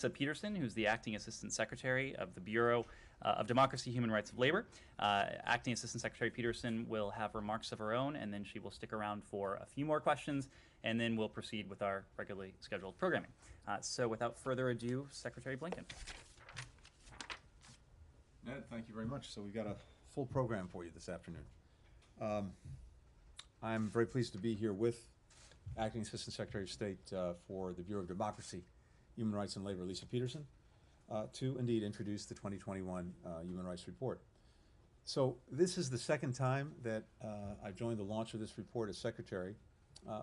Peterson, who's the Acting Assistant Secretary of the Bureau of Democracy, Human Rights of Labor. Acting Assistant Secretary Peterson will have remarks of her own, and then she will stick around for a few more questions, and then we'll proceed with our regularly scheduled programming. So without further ado, Secretary Blinken. Ned, thank you very much. So we've got a full program for you this afternoon. I'm very pleased to be here with Acting Assistant Secretary of State for the Bureau of Democracy, Human Rights and Labor, Lisa Peterson, to indeed introduce the 2021 Human Rights Report. So this is the second time that I've joined the launch of this report as Secretary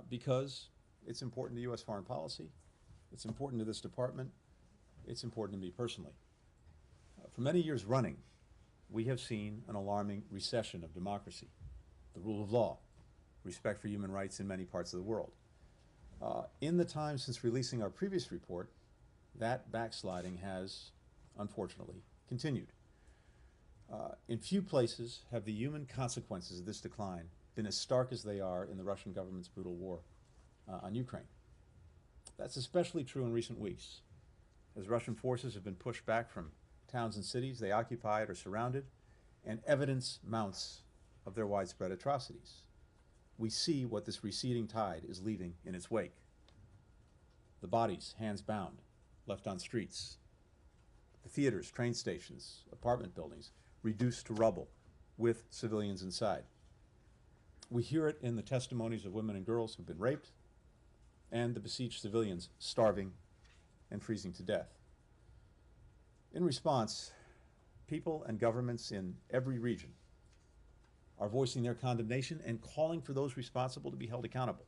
because it's important to U.S. foreign policy, it's important to this department, it's important to me personally. For many years running, we have seen an alarming recession of democracy, the rule of law, respect for human rights in many parts of the world. In the time since releasing our previous report, that backsliding has, unfortunately, continued. In few places have the human consequences of this decline been as stark as they are in the Russian government's brutal war on Ukraine. That's especially true in recent weeks, as Russian forces have been pushed back from towns and cities they occupied or surrounded, and evidence mounts of their widespread atrocities. We see what this receding tide is leaving in its wake. The bodies, hands bound, left on streets. The theaters, train stations, apartment buildings reduced to rubble with civilians inside. We hear it in the testimonies of women and girls who've been raped and the besieged civilians starving and freezing to death. In response, people and governments in every region are voicing their condemnation and calling for those responsible to be held accountable.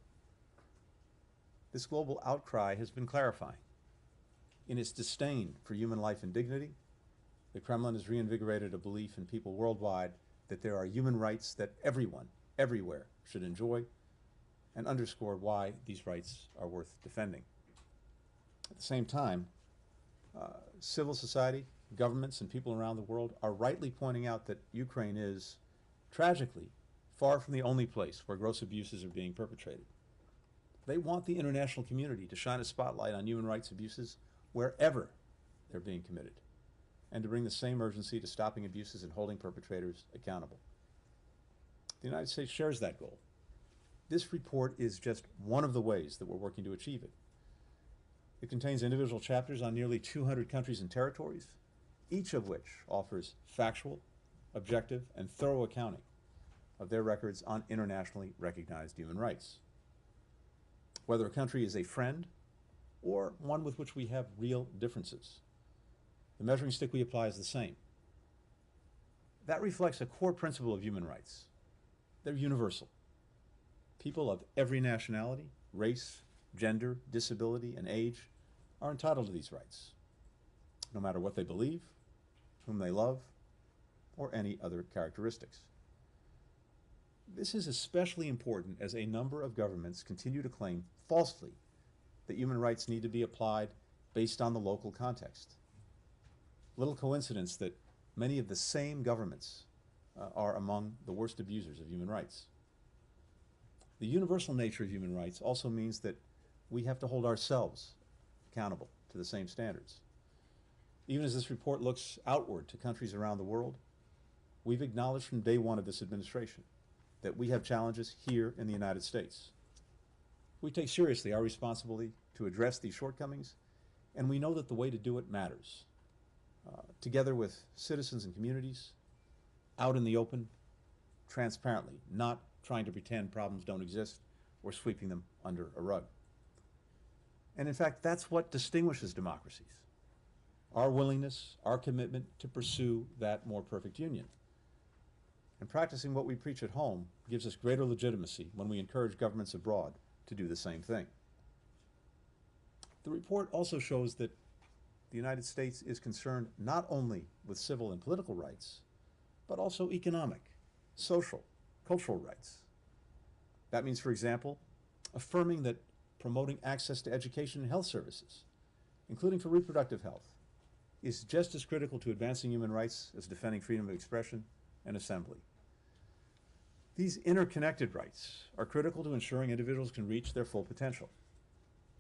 This global outcry has been clarifying. In its disdain for human life and dignity, the Kremlin has reinvigorated a belief in people worldwide that there are human rights that everyone, everywhere, should enjoy, and underscored why these rights are worth defending. At the same time, civil society, governments, and people around the world are rightly pointing out that Ukraine is, tragically, far from the only place where gross abuses are being perpetrated. They want the international community to shine a spotlight on human rights abuses wherever they're being committed, and to bring the same urgency to stopping abuses and holding perpetrators accountable. The United States shares that goal. This report is just one of the ways that we're working to achieve it. It contains individual chapters on nearly 200 countries and territories, each of which offers factual, objective, and thorough accounting of their records on internationally recognized human rights. Whether a country is a friend or one with which we have real differences, the measuring stick we apply is the same. That reflects a core principle of human rights. They're universal. People of every nationality, race, gender, disability, and age are entitled to these rights, no matter what they believe, whom they love, or any other characteristics. This is especially important as a number of governments continue to claim falsely that human rights need to be applied based on the local context. Little coincidence that many of the same governments are among the worst abusers of human rights. The universal nature of human rights also means that we have to hold ourselves accountable to the same standards. Even as this report looks outward to countries around the world, we've acknowledged from day one of this administration that we have challenges here in the United States. We take seriously our responsibility to address these shortcomings, and we know that the way to do it matters. Together with citizens and communities, out in the open, transparently, not trying to pretend problems don't exist or sweeping them under a rug. And in fact, that's what distinguishes democracies. Our willingness, our commitment to pursue that more perfect union. And practicing what we preach at home gives us greater legitimacy when we encourage governments abroad to do the same thing. The report also shows that the United States is concerned not only with civil and political rights, but also economic, social, cultural rights. That means, for example, affirming that promoting access to education and health services, including for reproductive health, is just as critical to advancing human rights as defending freedom of expression and assembly. These interconnected rights are critical to ensuring individuals can reach their full potential,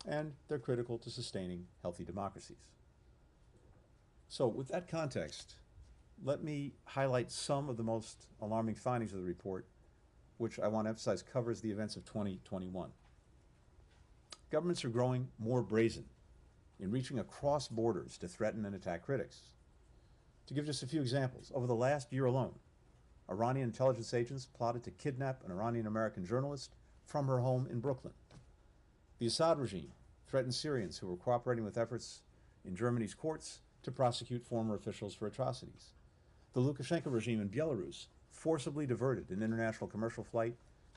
and they're critical to sustaining healthy democracies. So with that context, let me highlight some of the most alarming findings of the report, which I want to emphasize covers the events of 2021. Governments are growing more brazen in reaching across borders to threaten and attack critics. To give just a few examples, over the last year alone, Iranian intelligence agents plotted to kidnap an Iranian-American journalist from her home in Brooklyn. The Assad regime threatened Syrians who were cooperating with efforts in Germany's courts to prosecute former officials for atrocities. The Lukashenko regime in Belarus forcibly diverted an international commercial flight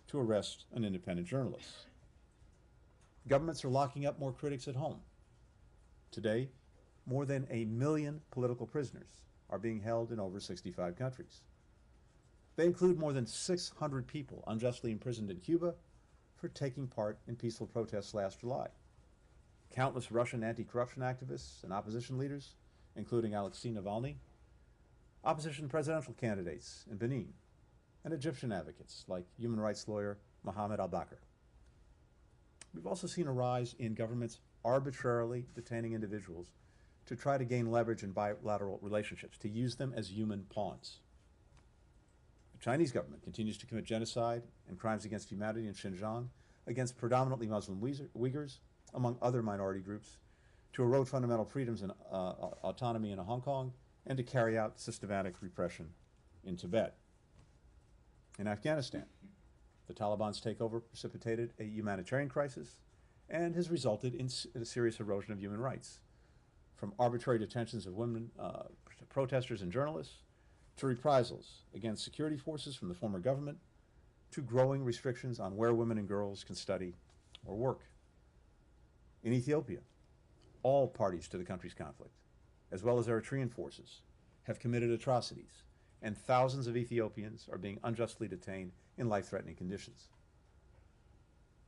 to arrest an independent journalist. Governments are locking up more critics at home. Today, more than 1 million political prisoners are being held in over 65 countries. They include more than 600 people unjustly imprisoned in Cuba for taking part in peaceful protests last July. Countless Russian anti-corruption activists and opposition leaders, including Alexei Navalny, opposition presidential candidates in Benin, and Egyptian advocates like human rights lawyer Mohammed al-Bakr. We've also seen a rise in governments arbitrarily detaining individuals to try to gain leverage in bilateral relationships, to use them as human pawns. The Chinese government continues to commit genocide and crimes against humanity in Xinjiang against predominantly Muslim Uyghurs, among other minority groups, to erode fundamental freedoms and autonomy in Hong Kong, and to carry out systematic repression in Tibet. In Afghanistan, the Taliban's takeover precipitated a humanitarian crisis and has resulted in a serious erosion of human rights, from arbitrary detentions of women, protesters and journalists, to reprisals against security forces from the former government, to growing restrictions on where women and girls can study or work. In Ethiopia, all parties to the country's conflict, as well as Eritrean forces, have committed atrocities, and thousands of Ethiopians are being unjustly detained in life-threatening conditions.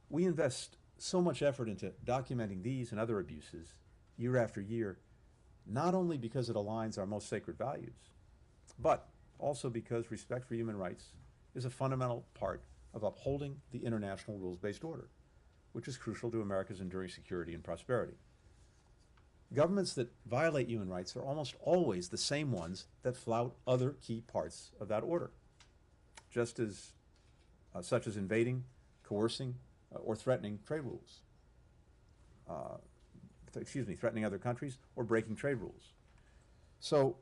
We invest so much effort into documenting these and other abuses year after year, not only because it aligns our most sacred values, but also because respect for human rights is a fundamental part of upholding the international rules-based order, which is crucial to America's enduring security and prosperity. Governments that violate human rights are almost always the same ones that flout other key parts of that order, just as such as invading, coercing, or threatening trade rules. Threatening other countries or breaking trade rules. So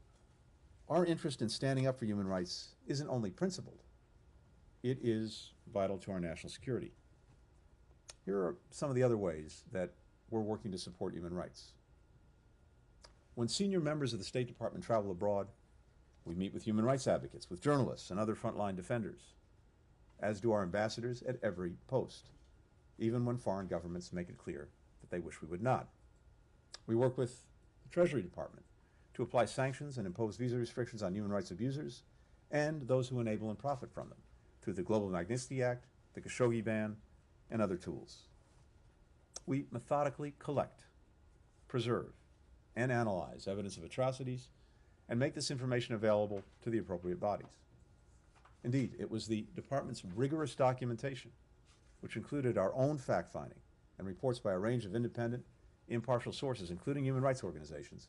our interest in standing up for human rights isn't only principled, it is vital to our national security. Here are some of the other ways that we're working to support human rights. When senior members of the State Department travel abroad, we meet with human rights advocates, with journalists and other frontline defenders, as do our ambassadors at every post, even when foreign governments make it clear that they wish we would not. We work with the Treasury Department to apply sanctions and impose visa restrictions on human rights abusers and those who enable and profit from them through the Global Magnitsky Act, the Khashoggi ban, and other tools. We methodically collect, preserve, and analyze evidence of atrocities and make this information available to the appropriate bodies. Indeed, it was the department's rigorous documentation, which included our own fact-finding and reports by a range of independent, impartial sources, including human rights organizations,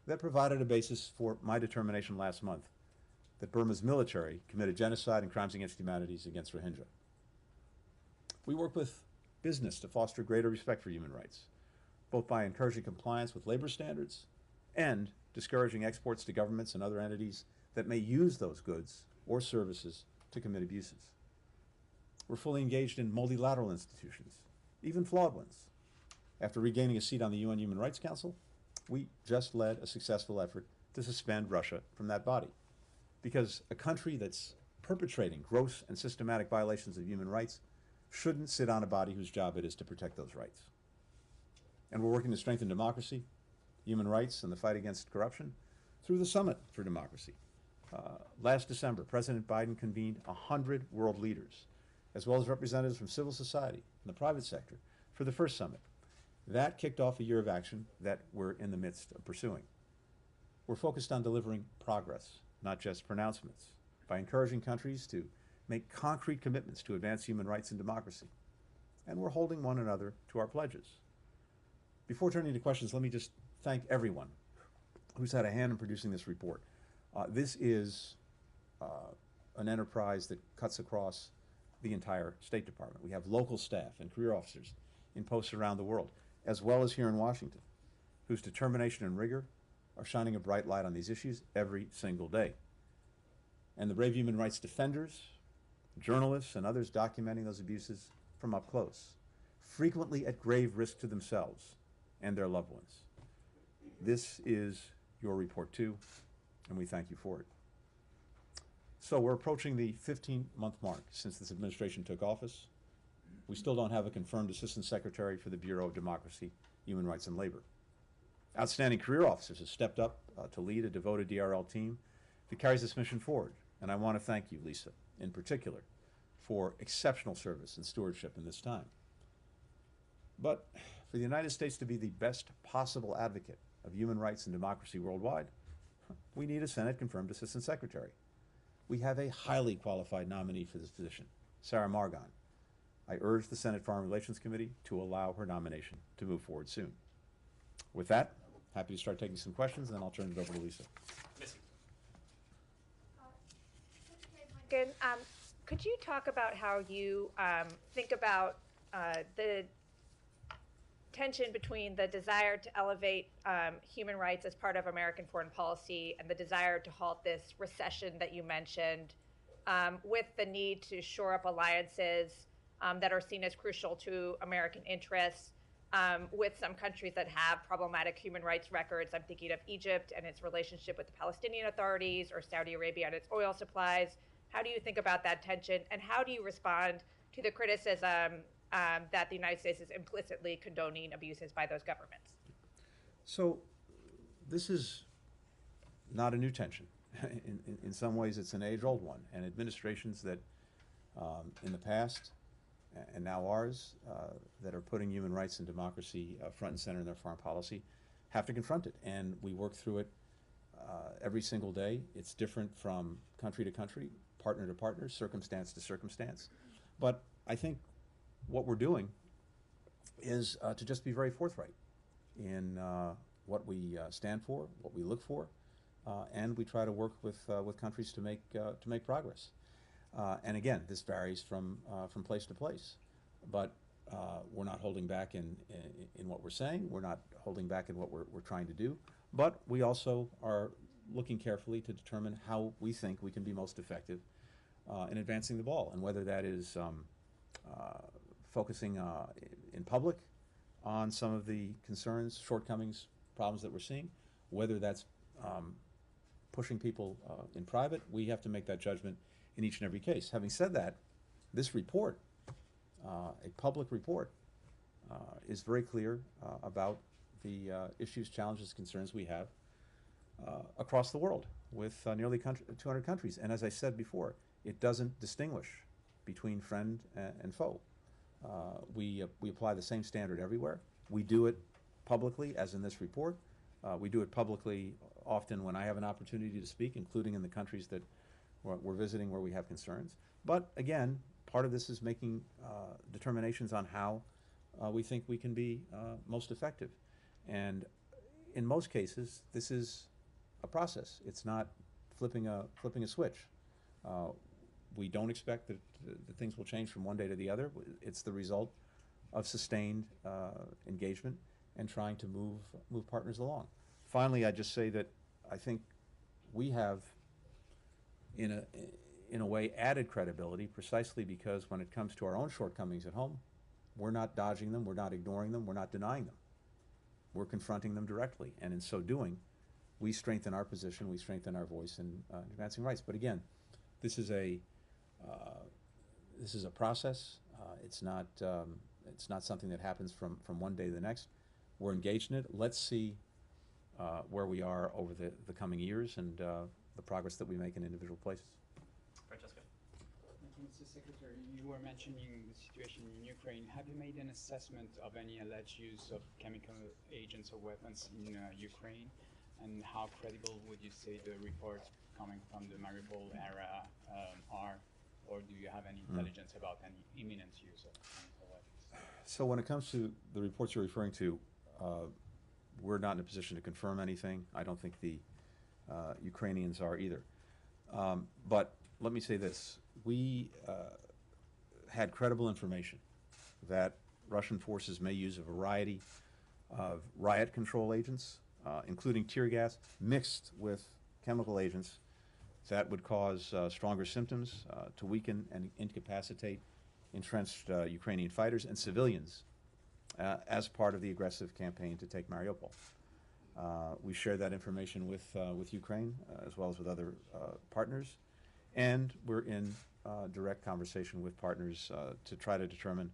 that provided a basis for my determination last month that Burma's military committed genocide and crimes against humanity against Rohingya. We work with business to foster greater respect for human rights, both by encouraging compliance with labor standards and discouraging exports to governments and other entities that may use those goods or services to commit abuses. We're fully engaged in multilateral institutions, even flawed ones. After regaining a seat on the UN Human Rights Council, we just led a successful effort to suspend Russia from that body, because a country that's perpetrating gross and systematic violations of human rights shouldn't sit on a body whose job it is to protect those rights. And we're working to strengthen democracy, human rights, and the fight against corruption through the Summit for Democracy. Last December, President Biden convened 100 world leaders, as well as representatives from civil society and the private sector, for the first summit. That kicked off a year of action that we're in the midst of pursuing. We're focused on delivering progress, not just pronouncements, by encouraging countries to make concrete commitments to advance human rights and democracy. And we're holding one another to our pledges. Before turning to questions, let me just thank everyone who's had a hand in producing this report. This is an enterprise that cuts across the entire State Department. We have local staff and career officers in posts around the world, as well as here in Washington, whose determination and rigor are shining a bright light on these issues every single day. And the brave human rights defenders, journalists, and others documenting those abuses from up close, frequently at grave risk to themselves and their loved ones. This is your report too, and we thank you for it. So we're approaching the 15-month mark since this administration took office. We still don't have a confirmed Assistant Secretary for the Bureau of Democracy, Human Rights, and Labor. Outstanding career officers have stepped up to lead a devoted DRL team that carries this mission forward. And I want to thank you, Lisa, in particular, for exceptional service and stewardship in this time. But for the United States to be the best possible advocate of human rights and democracy worldwide, we need a Senate-confirmed Assistant Secretary. We have a highly qualified nominee for this position, Sarah Margon. I urge the Senate Foreign Relations Committee to allow her nomination to move forward soon. With that, happy to start taking some questions, and then I'll turn it over to Lisa. Blinken, could you talk about how you think about the tension between the desire to elevate human rights as part of American foreign policy and the desire to halt this recession that you mentioned, with the need to shore up alliances that are seen as crucial to American interests with some countries that have problematic human rights records? I'm thinking of Egypt and its relationship with the Palestinian authorities, or Saudi Arabia and its oil supplies. How do you think about that tension, and how do you respond to the criticism that the United States is implicitly condoning abuses by those governments? So this is not a new tension. In some ways, it's an age-old one, and administrations that in the past and now ours that are putting human rights and democracy front and center in their foreign policy have to confront it, and we work through it every single day. It's different from country to country, partner to partner, circumstance to circumstance. But I think what we're doing is to just be very forthright in what we stand for, what we look for, and we try to work with countries to make progress. And again, this varies from place to place, but we're not holding back in what we're saying. We're not holding back in what we're trying to do, but we also are looking carefully to determine how we think we can be most effective in advancing the ball, and whether that is focusing in public on some of the concerns, shortcomings, problems that we're seeing, whether that's pushing people in private. We have to make that judgment in each and every case. Having said that, this report, a public report, is very clear about the issues, challenges, concerns we have across the world with nearly 200 countries. And as I said before, it doesn't distinguish between friend and foe. We apply the same standard everywhere. We do it publicly, as in this report. We do it publicly often when I have an opportunity to speak, including in the countries that we're visiting where we have concerns. But again, part of this is making determinations on how we think we can be most effective. And in most cases, this is a process. It's not flipping a switch. We don't expect that things will change from one day to the other. It's the result of sustained engagement and trying to move partners along. Finally, I just say that I think we have, in a way, added credibility precisely because when it comes to our own shortcomings at home, we're not dodging them, we're not ignoring them, we're not denying them. We're confronting them directly, and in so doing, we strengthen our position, we strengthen our voice in advancing rights. But again, this is a process. It's not something that happens from one day to the next. We're engaged in it. Let's see where we are over the coming years and the progress that we make in individual places. Francesca. Thank you, Mr. Secretary. You were mentioning the situation in Ukraine. Have you made an assessment of any alleged use of chemical agents or weapons in Ukraine? And how credible would you say the reports coming from the Mariupol era are? Or do you have any intelligence about any imminent use of chemical weapons? So when it comes to the reports you're referring to, we're not in a position to confirm anything. I don't think the Ukrainians are either. But let me say this. We had credible information that Russian forces may use a variety of riot control agents, including tear gas, mixed with chemical agents that would cause stronger symptoms, to weaken and incapacitate entrenched Ukrainian fighters and civilians as part of the aggressive campaign to take Mariupol. We shared that information with Ukraine as well as with other partners, and we're in direct conversation with partners to try to determine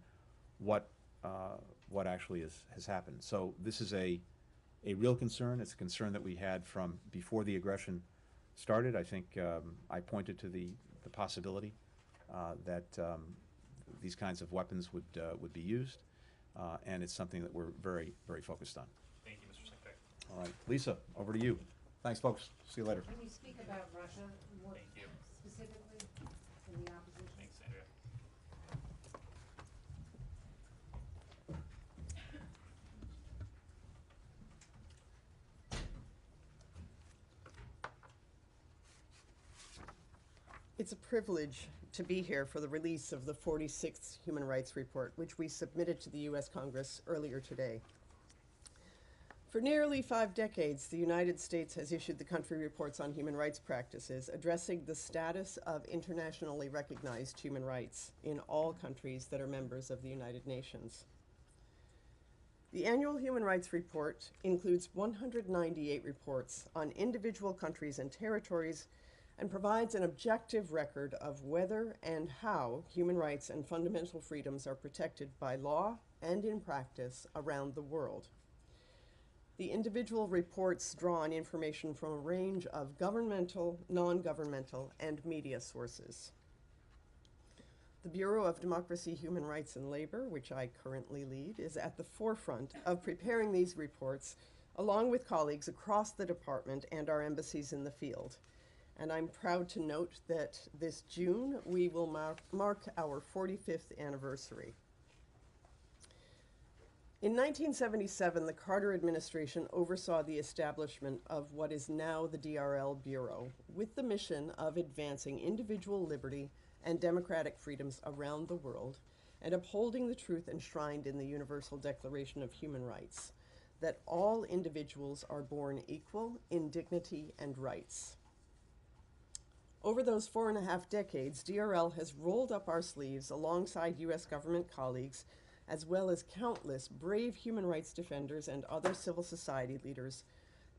what actually has happened. So this is a real concern. It's a concern that we had from before the aggression started. I think I pointed to the possibility that these kinds of weapons would be used, and it's something that we're very, very focused on. Thank you, Mr. Secretary. All right, Lisa, over to you. Thanks, folks. See you later. Can you speak about Russia more Thank you. specifically in the opposition? Thanks, Andrea. It's a privilege to be here for the release of the 46th Human Rights Report, which we submitted to the U.S. Congress earlier today. For nearly 5 decades, the United States has issued the country reports on human rights practices, addressing the status of internationally recognized human rights in all countries that are members of the United Nations. The annual Human Rights Report includes 198 reports on individual countries and territories and provides an objective record of whether and how human rights and fundamental freedoms are protected by law and in practice around the world. The individual reports draw on information from a range of governmental, non-governmental, and media sources. The Bureau of Democracy, Human Rights, and Labor, which I currently lead, is at the forefront of preparing these reports, along with colleagues across the department and our embassies in the field. And I'm proud to note that this June we will mark our 45th anniversary. In 1977, the Carter administration oversaw the establishment of what is now the DRL Bureau, with the mission of advancing individual liberty and democratic freedoms around the world and upholding the truth enshrined in the Universal Declaration of Human Rights, that all individuals are born equal in dignity and rights. Over those 4.5 decades, DRL has rolled up our sleeves alongside U.S. government colleagues, as well as countless brave human rights defenders and other civil society leaders,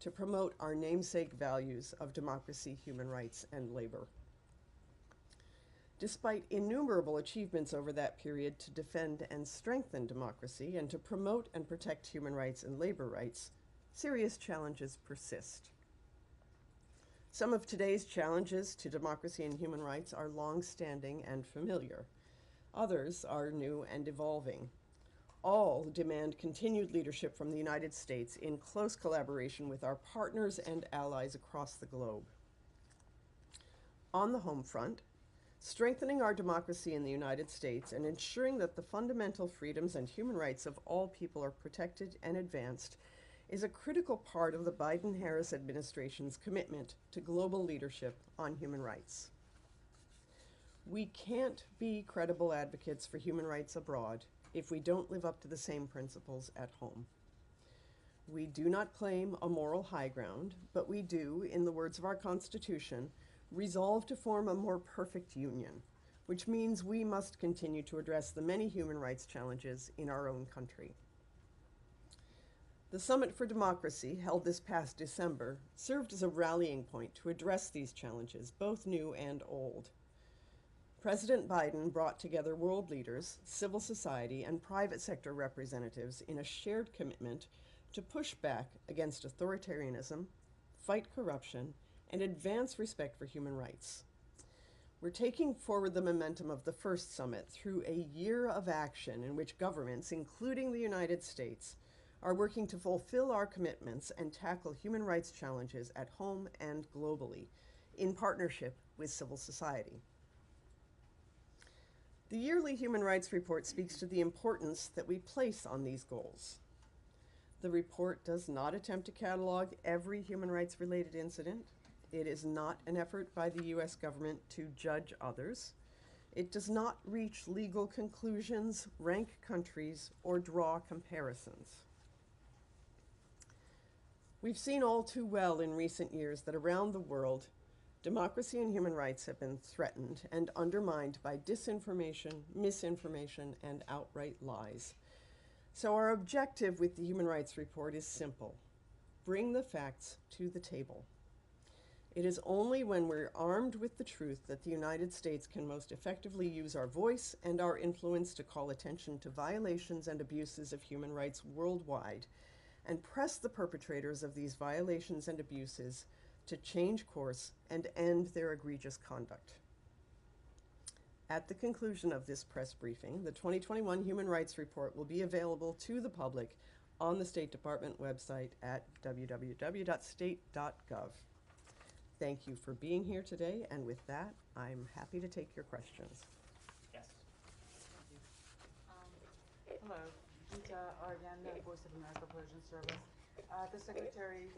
to promote our namesake values of democracy, human rights, and labor. Despite innumerable achievements over that period to defend and strengthen democracy and to promote and protect human rights and labor rights, serious challenges persist. Some of today's challenges to democracy and human rights are long-standing and familiar. Others are new and evolving. All demand continued leadership from the United States in close collaboration with our partners and allies across the globe. On the home front, strengthening our democracy in the United States and ensuring that the fundamental freedoms and human rights of all people are protected and advanced is a critical part of the Biden-Harris administration's commitment to global leadership on human rights. We can't be credible advocates for human rights abroad if we don't live up to the same principles at home. We do not claim a moral high ground, but we do, in the words of our Constitution, resolve to form a more perfect union, which means we must continue to address the many human rights challenges in our own country. The Summit for Democracy, held this past December, served as a rallying point to address these challenges, both new and old. President Biden brought together world leaders, civil society, and private sector representatives in a shared commitment to push back against authoritarianism, fight corruption, and advance respect for human rights. We're taking forward the momentum of the first summit through a year of action in which governments, including the United States, are working to fulfill our commitments and tackle human rights challenges at home and globally, in partnership with civil society. The yearly Human Rights Report speaks to the importance that we place on these goals. The report does not attempt to catalog every human rights related incident. It is not an effort by the U.S. government to judge others. It does not reach legal conclusions, rank countries, or draw comparisons. We've seen all too well in recent years that around the world, democracy and human rights have been threatened and undermined by disinformation, misinformation, and outright lies. So our objective with the Human Rights Report is simple: bring the facts to the table. It is only when we're armed with the truth that the United States can most effectively use our voice and our influence to call attention to violations and abuses of human rights worldwide and press the perpetrators of these violations and abuses to change course and end their egregious conduct. At the conclusion of this press briefing, the 2021 Human Rights Report will be available to the public on the State Department website at www.state.gov. Thank you for being here today, and with that, I'm happy to take your questions. Yes. Hello, Gita Aryan, Voice of America Persian Service. The Secretary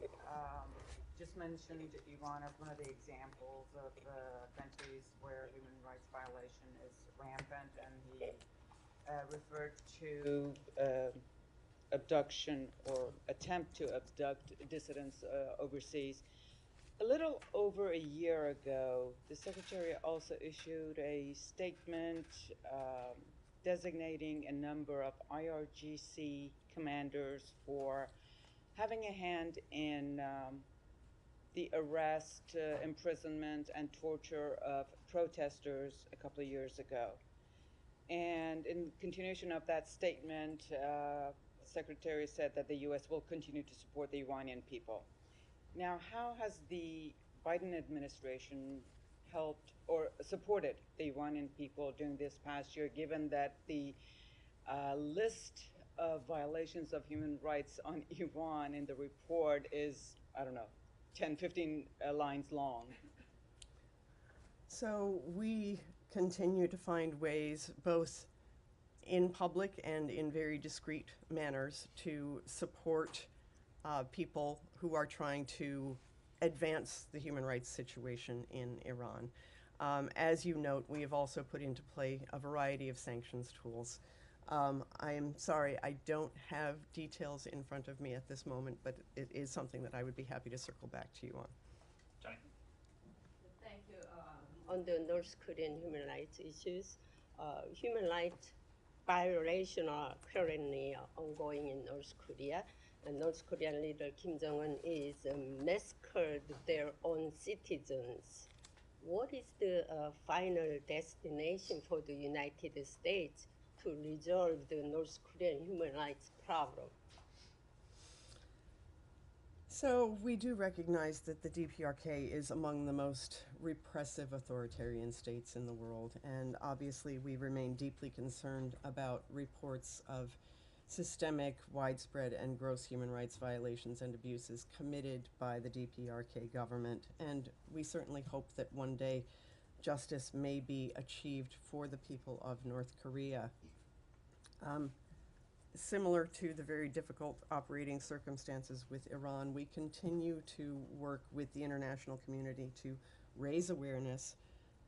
just mentioned Iran as one of the examples of countries where human rights violation is rampant, and he referred to abduction or attempt to abduct dissidents overseas. A little over a year ago, the Secretary also issued a statement designating a number of IRGC commanders for having a hand in the arrest, imprisonment, and torture of protesters a couple of years ago. And in continuation of that statement, the Secretary said that the U.S. will continue to support the Iranian people. Now, how has the Biden administration helped or supported the Iranian people during this past year, given that the list of violations of human rights on Iran in the report is, I don't know, 10, 15 lines long? So we continue to find ways, both in public and in very discreet manners, to support people who are trying to advance the human rights situation in Iran. As you note, we have also put into play a variety of sanctions tools. I am sorry, I don't have details in front of me at this moment, but it is something that I would be happy to circle back to you on. Johnny. Thank you. On the North Korean human rights issues, human rights violations are currently ongoing in North Korea. And North Korean leader Kim Jong-un is massacred their own citizens. What is the final destination for the United States to resolve the North Korean human rights problem? So we do recognize that the DPRK is among the most repressive authoritarian states in the world, and obviously we remain deeply concerned about reports of systemic, widespread, and gross human rights violations and abuses committed by the DPRK government, and we certainly hope that one day justice may be achieved for the people of North Korea. Similar to the very difficult operating circumstances with Iran, we continue to work with the international community to raise awareness,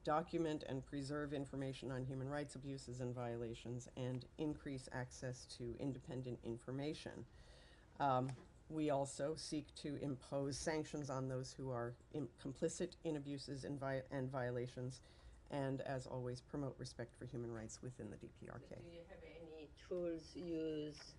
document and preserve information on human rights abuses and violations, and increase access to independent information. We also seek to impose sanctions on those who are complicit in abuses and violations, and as always, promote respect for human rights within the DPRK. Do you have any tools used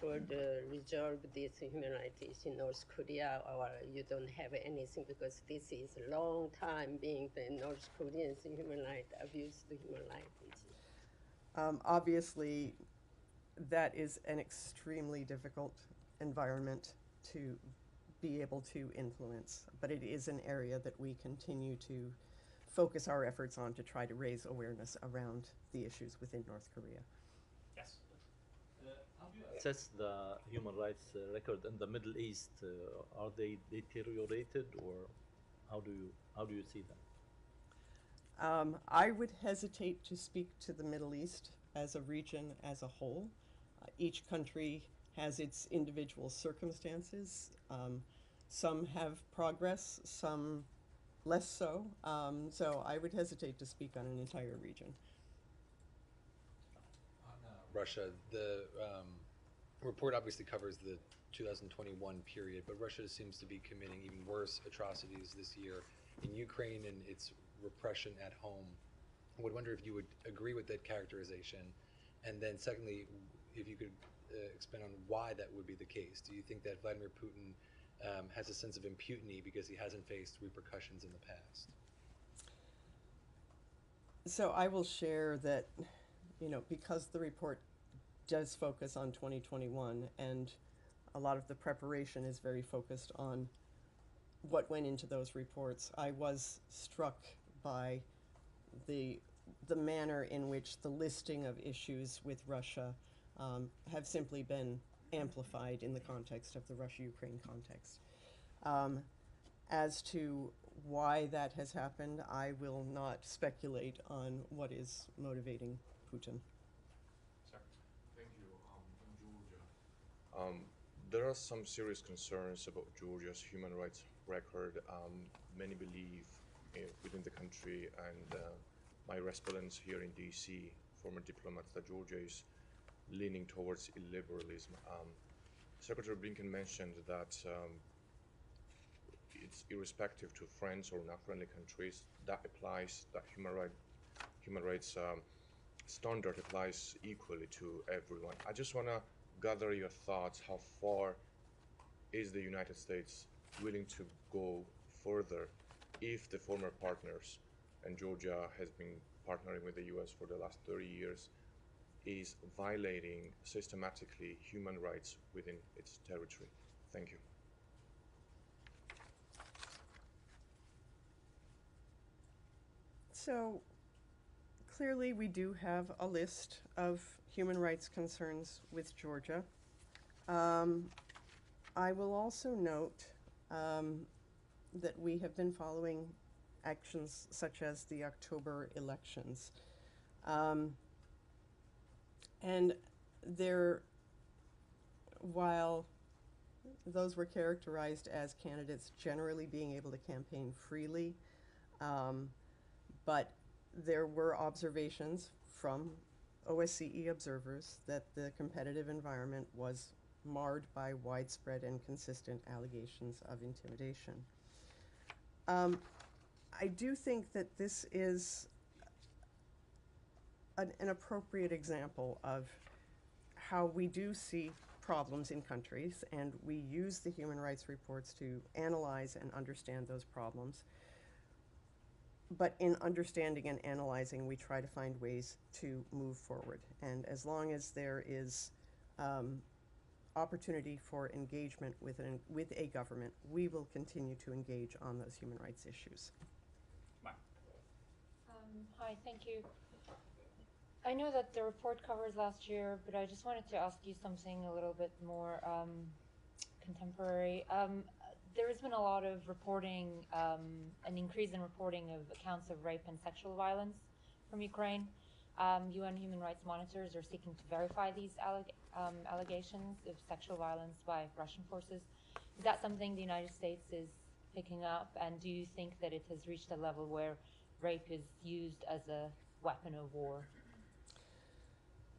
for the resolve these human rights issues in North Korea, or you don't have anything because this is a long time being the North Koreans human rights abuse the human rights issue? Obviously, that is an extremely difficult environment to be able to influence, but it is an area that we continue to focus our efforts on to try to raise awareness around the issues within North Korea. Yes. How do you assess the human rights record in the Middle East? Are they deteriorated, or how do you see them? I would hesitate to speak to the Middle East as a region as a whole. Each country has its individual circumstances. Some have progress, some less so. So I would hesitate to speak on an entire region. On Russia, the report obviously covers the 2021 period, but Russia seems to be committing even worse atrocities this year in Ukraine and its repression at home. I would wonder if you would agree with that characterization. And then secondly, if you could expand on why that would be the case. Do you think that Vladimir Putin has a sense of impunity because he hasn't faced repercussions in the past? So I will share that, because the report does focus on 2021 and a lot of the preparation is very focused on what went into those reports, I was struck by the manner in which the listing of issues with Russia have simply been amplified in the context of the Russia-Ukraine context. As to why that has happened, I will not speculate on what is motivating Putin. Thank you. In Georgia, there are some serious concerns about Georgia's human rights record. Many believe within the country and my respondents here in DC, former diplomats, that Georgia is leaning towards illiberalism. Secretary Blinken mentioned that it's irrespective to friends or not friendly countries. That applies, that human rights standard applies equally to everyone. I just want to gather your thoughts. How far is the United States willing to go further if the former partners, and Georgia has been partnering with the US for the last 30 years, is violating systematically human rights within its territory? Thank you. So clearly we do have a list of human rights concerns with Georgia. I will also note that we have been following actions such as the October elections. And while those were characterized as candidates generally being able to campaign freely, but there were observations from OSCE observers that the competitive environment was marred by widespread and consistent allegations of intimidation. I do think that this is an appropriate example of how we do see problems in countries, and we use the human rights reports to analyze and understand those problems. But in understanding and analyzing, we try to find ways to move forward. And as long as there is opportunity for engagement with a government, we will continue to engage on those human rights issues. Hi, thank you. I know that the report covers last year, but I just wanted to ask you something a little bit more contemporary. There has been a lot of reporting, an increase in reporting of accounts of rape and sexual violence from Ukraine. UN human rights monitors are seeking to verify these allegations of sexual violence by Russian forces. Is that something the United States is picking up? And do you think that it has reached a level where rape is used as a weapon of war?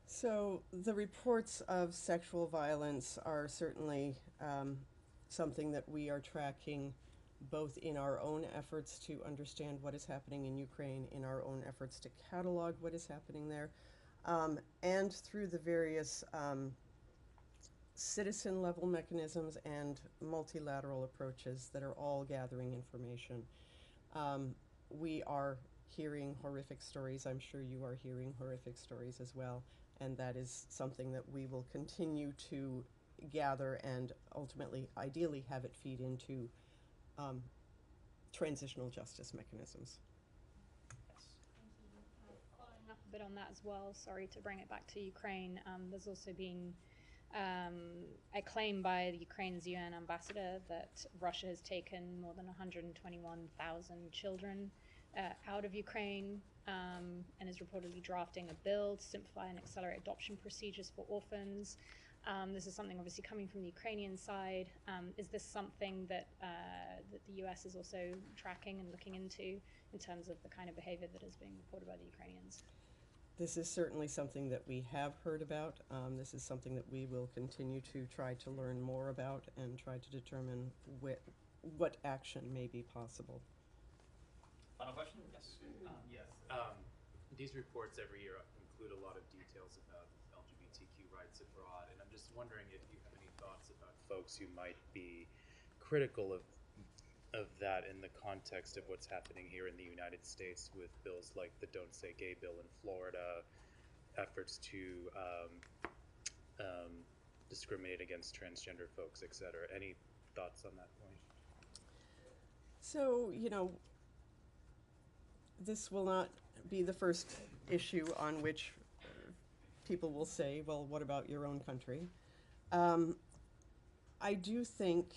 So the reports of sexual violence are certainly something that we are tracking both in our own efforts to understand what is happening in Ukraine, in our own efforts to catalog what is happening there, and through the various citizen-level mechanisms and multilateral approaches that are all gathering information. We are hearing horrific stories. I'm sure you are hearing horrific stories as well, and that is something that we will continue to gather and ultimately, ideally, have it feed into transitional justice mechanisms. Following up a bit on that as well, sorry to bring it back to Ukraine, there's also been a claim by Ukraine's UN ambassador that Russia has taken more than 121,000 children out of Ukraine and is reportedly drafting a bill to simplify and accelerate adoption procedures for orphans. This is something obviously coming from the Ukrainian side. Is this something that, that the US is also tracking and looking into in terms of the kind of behavior that is being reported by the Ukrainians? This is certainly something that we have heard about. This is something that we will continue to try to learn more about and try to determine what action may be possible. Final question? Yes. Yes. These reports every year include a lot of details about LGBTQ rights abroad, and I'm just wondering if you have any thoughts about folks who might be critical of that in the context of what's happening here in the United States with bills like the Don't Say Gay bill in Florida, efforts to discriminate against transgender folks, etc. Any thoughts on that point? So, this will not be the first issue on which people will say, well, what about your own country? I do think,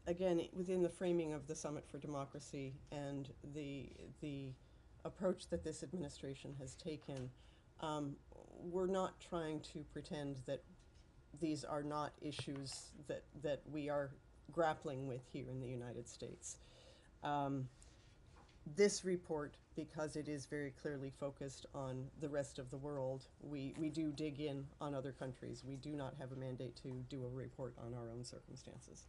again, within the framing of the Summit for Democracy and the approach that this administration has taken, we're not trying to pretend that these are not issues that we are grappling with here in the United States. This report, because it is very clearly focused on the rest of the world, we do dig in on other countries. We do not have a mandate to do a report on our own circumstances.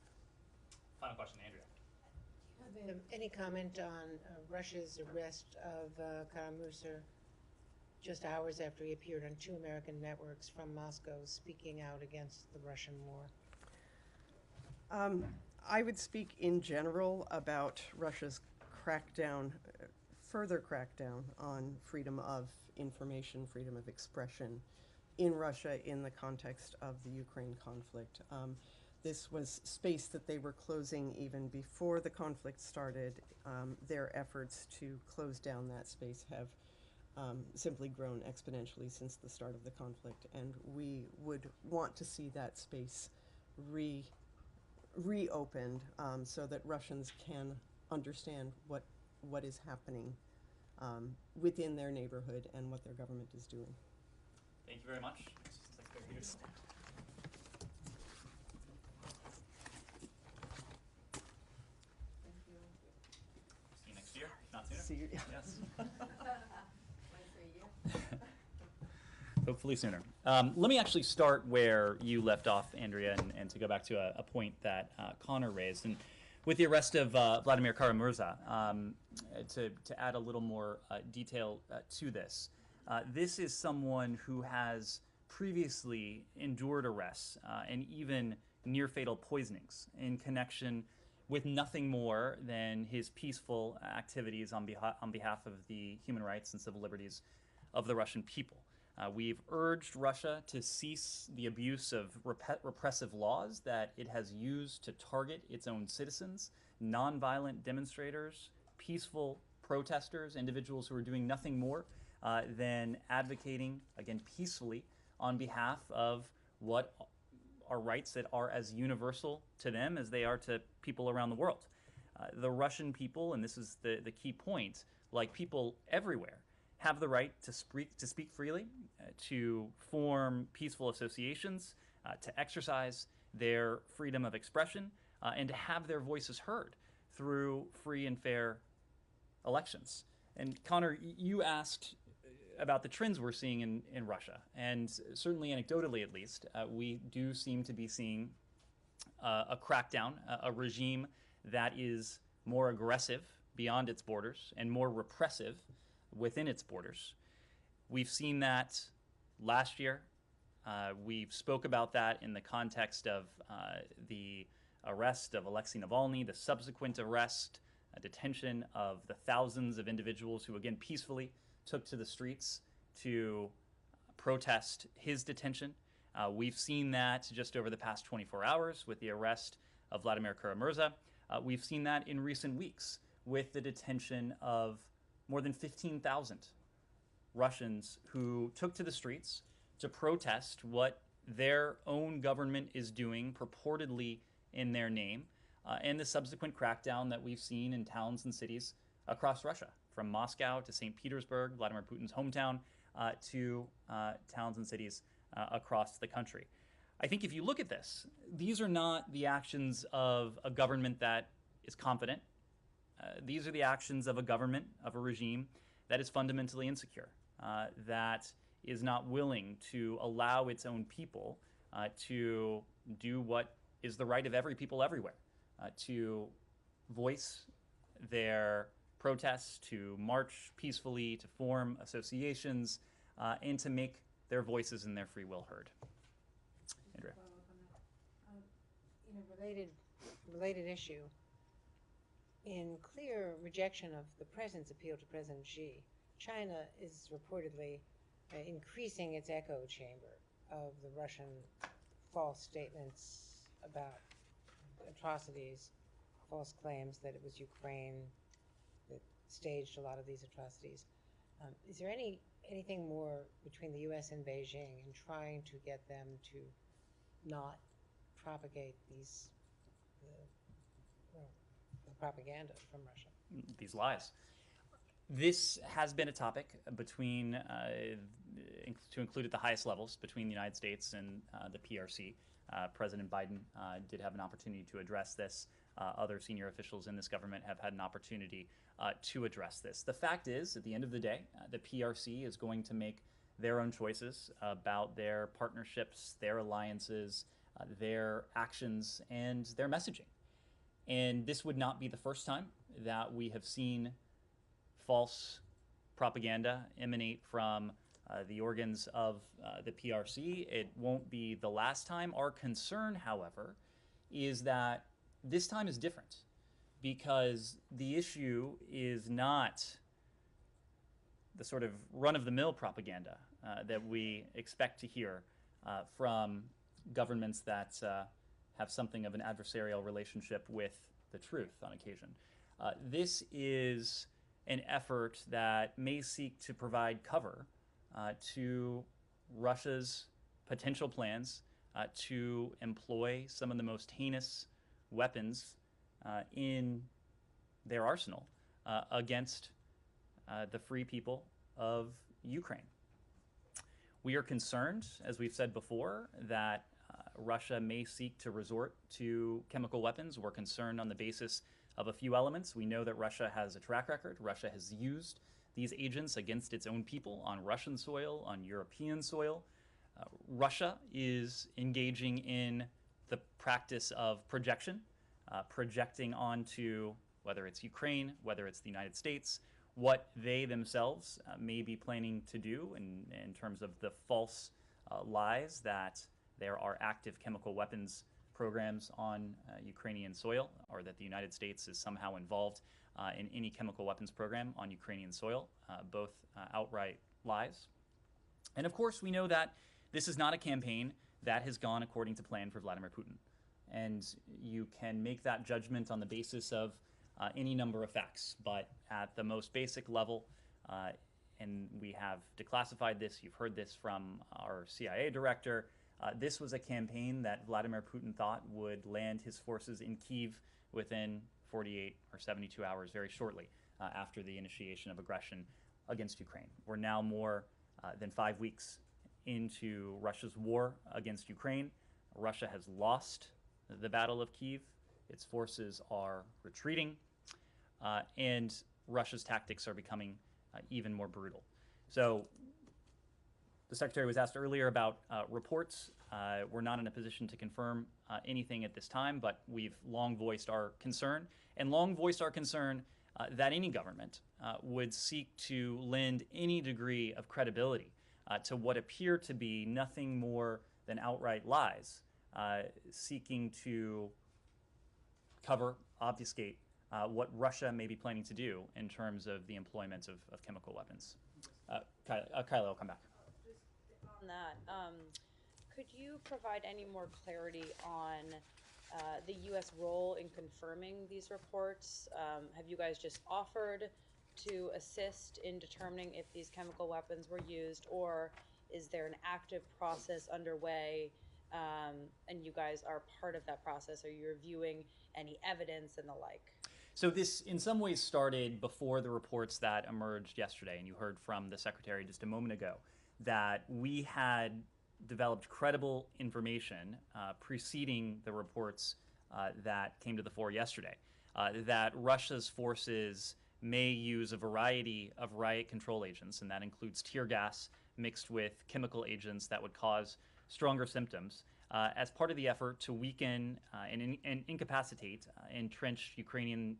Final question, Andrea. Any comment on Russia's arrest of Kara-Murza just hours after he appeared on 2 American networks from Moscow speaking out against the Russian war? I would speak in general about Russia's further crackdown on freedom of information, freedom of expression in Russia in the context of the Ukraine conflict. This was space that they were closing even before the conflict started. Their efforts to close down that space have simply grown exponentially since the start of the conflict, and we would want to see that space reopened so that Russians can understand what is happening within their neighborhood and what their government is doing. Thank you very much, Assistant Secretary Peterson. See you next year, not sooner. See you. Yes. Hopefully sooner. Let me actually start where you left off, Andrea, and to go back to a point that Connor raised. And with the arrest of Vladimir Kara-Murza, to add a little more detail to this, this is someone who has previously endured arrests and even near-fatal poisonings in connection with nothing more than his peaceful activities on behalf of the human rights and civil liberties of the Russian people. We've urged Russia to cease the abuse of repressive laws that it has used to target its own citizens, nonviolent demonstrators, peaceful protesters, individuals who are doing nothing more than advocating, again, peacefully on behalf of what are rights that are as universal to them as they are to people around the world. The Russian people, and this is the key point, like people everywhere, have the right to speak freely, to form peaceful associations, to exercise their freedom of expression, and to have their voices heard through free and fair elections. And Connor, you asked about the trends we're seeing in Russia, and certainly anecdotally at least, we do seem to be seeing a crackdown, a regime that is more aggressive beyond its borders and more repressive within its borders. We've seen that last year. We spoke about that in the context of the arrest of Alexei Navalny, the subsequent arrest, detention of the thousands of individuals who, again, peacefully took to the streets to protest his detention. We've seen that just over the past 24 hours with the arrest of Vladimir Kara-Murza. We've seen that in recent weeks with the detention of more than 15,000 Russians who took to the streets to protest what their own government is doing purportedly in their name, and the subsequent crackdown that we've seen in towns and cities across Russia, from Moscow to St. Petersburg, Vladimir Putin's hometown, to towns and cities across the country. I think if you look at this, these are not the actions of a government that is confident. These are the actions of a government, of a regime that is fundamentally insecure, that is not willing to allow its own people to do what is the right of every people everywhere, to voice their protests, to march peacefully, to form associations, and to make their voices and their free will heard. Andrea. In a related issue, in clear rejection of the President's appeal to President Xi, China is reportedly increasing its echo chamber of the Russian false statements about atrocities, false claims that it was Ukraine that staged a lot of these atrocities. Is there anything more between the U.S. and Beijing in trying to get them to not propagate these the propaganda from Russia? These lies. This has been a topic between, to include at the highest levels, between the United States and the PRC. President Biden did have an opportunity to address this. Other senior officials in this government have had an opportunity to address this. The fact is, at the end of the day, the PRC is going to make their own choices about their partnerships, their alliances, their actions, and their messaging. And this would not be the first time that we have seen false propaganda emanate from the organs of the PRC. It won't be the last time. Our concern, however, is that this time is different because the issue is not the sort of run-of-the-mill propaganda that we expect to hear from governments that have something of an adversarial relationship with the truth on occasion. This is an effort that may seek to provide cover to Russia's potential plans to employ some of the most heinous weapons in their arsenal against the free people of Ukraine. We are concerned, as we've said before, that Russia may seek to resort to chemical weapons. We're concerned on the basis of a few elements. We know that Russia has a track record. Russia has used these agents against its own people on Russian soil, on European soil. Russia is engaging in the practice of projection, projecting onto whether it's Ukraine, whether it's the United States, what they themselves may be planning to do in terms of the false lies that there are active chemical weapons programs on Ukrainian soil, or that the United States is somehow involved in any chemical weapons program on Ukrainian soil, both outright lies. And of course, we know that this is not a campaign that has gone according to plan for Vladimir Putin. And you can make that judgment on the basis of any number of facts, but at the most basic level, and we have declassified this, you've heard this from our CIA director, this was a campaign that Vladimir Putin thought would land his forces in Kyiv within 48 or 72 hours, very shortly after the initiation of aggression against Ukraine. We're now more than 5 weeks into Russia's war against Ukraine. Russia has lost the Battle of Kyiv. Its forces are retreating, and Russia's tactics are becoming even more brutal. So the Secretary was asked earlier about reports. We're not in a position to confirm anything at this time, but we've long voiced our concern, and long voiced our concern that any government would seek to lend any degree of credibility to what appear to be nothing more than outright lies, seeking to cover, obfuscate what Russia may be planning to do in terms of the employment of chemical weapons. Kyla will come back. On that, could you provide any more clarity on the U.S. role in confirming these reports? Have you guys just offered to assist in determining if these chemical weapons were used, or is there an active process underway and you guys are part of that process? Are you reviewing any evidence and the like? So this, in some ways, started before the reports that emerged yesterday, and you heard from the Secretary just a moment ago that we had developed credible information preceding the reports that came to the fore yesterday, that Russia's forces may use a variety of riot control agents, and that includes tear gas mixed with chemical agents that would cause stronger symptoms, as part of the effort to weaken and incapacitate entrenched Ukrainian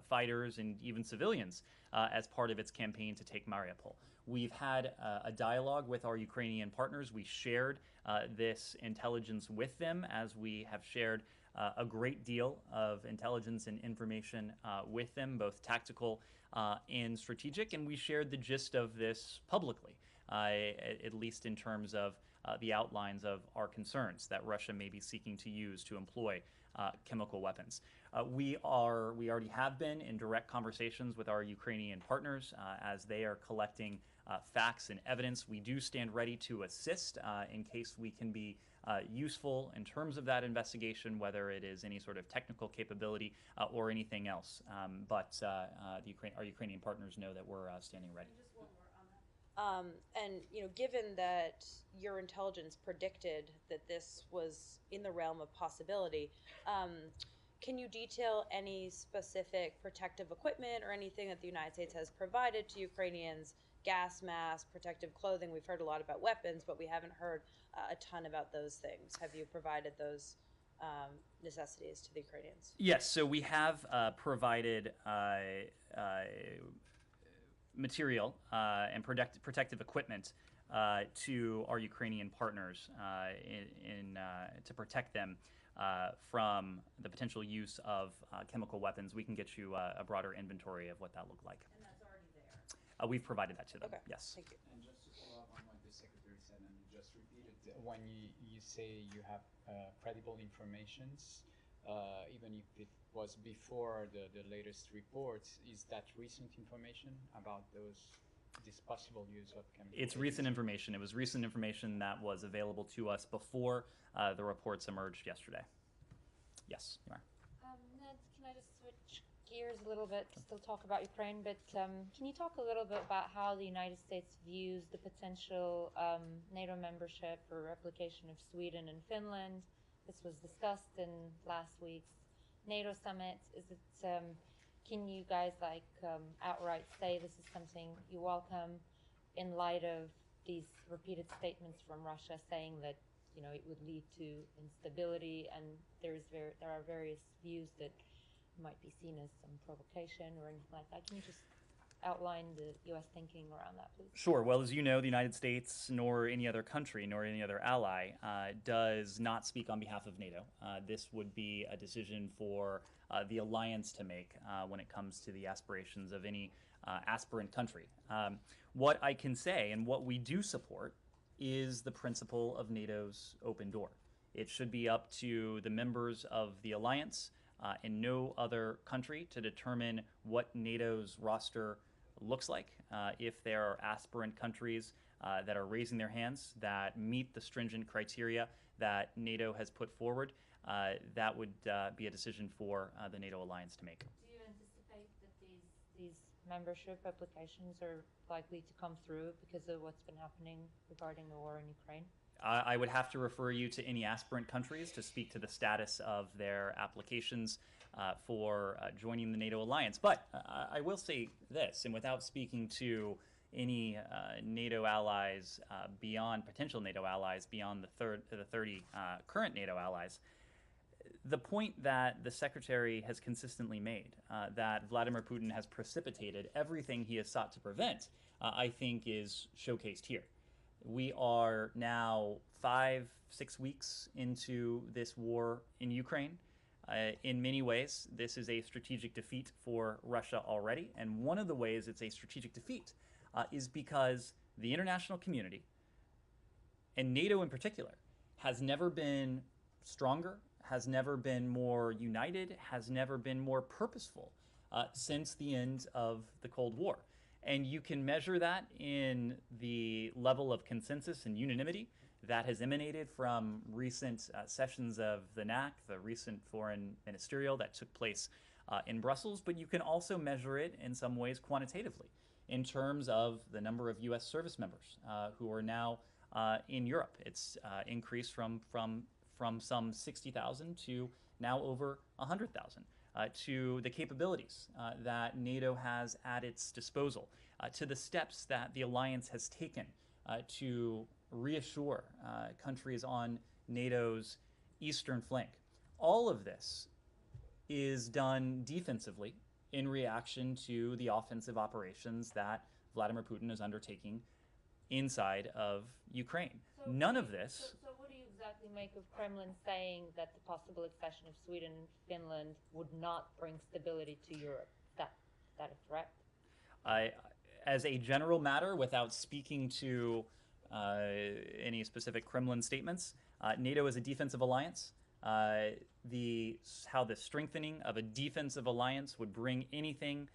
fighters and even civilians as part of its campaign to take Mariupol. We've had a dialogue with our Ukrainian partners. We shared this intelligence with them, as we have shared a great deal of intelligence and information with them, both tactical and strategic, and we shared the gist of this publicly, at least in terms of the outlines of our concerns that Russia may be seeking to use to employ chemical weapons. We already have been in direct conversations with our Ukrainian partners as they are collecting facts and evidence. We do stand ready to assist in case we can be useful in terms of that investigation, whether it is any sort of technical capability or anything else. But our Ukrainian partners know that we're standing ready. And given that your intelligence predicted that this was in the realm of possibility, can you detail any specific protective equipment or anything that the United States has provided to Ukrainians? Gas masks, protective clothing. We've heard a lot about weapons, but we haven't heard a ton about those things. Have you provided those necessities to the Ukrainians? Yes, so we have provided material and protective equipment to our Ukrainian partners to protect them from the potential use of chemical weapons. We can get you a broader inventory of what that looked like. And that's already there. We've provided that to them. Okay. Yes. Thank you. And just to follow up on what the Secretary said, and you just repeated, when you say you have credible informations, even if it was before the latest reports, is that recent information about this possible use of chemical It's agents? recent information. It was recent information that was available to us before the reports emerged yesterday. Yes, you are. Ned, can I just switch gears a little bit, still talk about Ukraine, but can you talk a little bit about how the United States views the potential NATO membership or replication of Sweden and Finland? This was discussed in last week's NATO summit. Is it, can you guys outright say this is something you welcome in light of these repeated statements from Russia saying that it would lead to instability, and there are various views that might be seen as some provocation or anything like that? Can you just outline the U.S. thinking around that, please? Sure. Well, as you know, the United States, nor any other country, nor any other ally, does not speak on behalf of NATO. This would be a decision for the alliance to make when it comes to the aspirations of any aspirant country. What I can say, and what we do support, is the principle of NATO's open door. It should be up to the members of the alliance and no other country to determine what NATO's roster looks like. If there are aspirant countries that are raising their hands that meet the stringent criteria that NATO has put forward, that would be a decision for the NATO alliance to make. Do you anticipate that these membership applications are likely to come through because of what's been happening regarding the war in Ukraine? I would have to refer you to any aspirant countries to speak to the status of their applications for joining the NATO alliance. But I will say this, and without speaking to any NATO allies potential NATO allies beyond the 30 current NATO allies, the point that the Secretary has consistently made, that Vladimir Putin has precipitated everything he has sought to prevent, I think is showcased here. We are now 5-6 weeks into this war in Ukraine. In many ways, this is a strategic defeat for Russia already. And one of the ways it's a strategic defeat is because the international community, and NATO in particular, has never been stronger, has never been more united, has never been more purposeful since the end of the Cold War. And you can measure that in the level of consensus and unanimity that has emanated from recent sessions of the NAC, the recent foreign ministerial that took place in Brussels, but you can also measure it in some ways quantitatively in terms of the number of U.S. service members who are now in Europe. It's increased from some 60,000 to now over 100,000. To the capabilities that NATO has at its disposal, to the steps that the alliance has taken to reassure countries on NATO's eastern flank. All of this is done defensively in reaction to the offensive operations that Vladimir Putin is undertaking inside of Ukraine. None of this... So what do you exactly make of Kremlin saying that the possible accession of Sweden and Finland would not bring stability to Europe? Is that a threat? As a general matter, without speaking to any specific Kremlin statements, NATO is a defensive alliance. How the strengthening of a defensive alliance would bring anything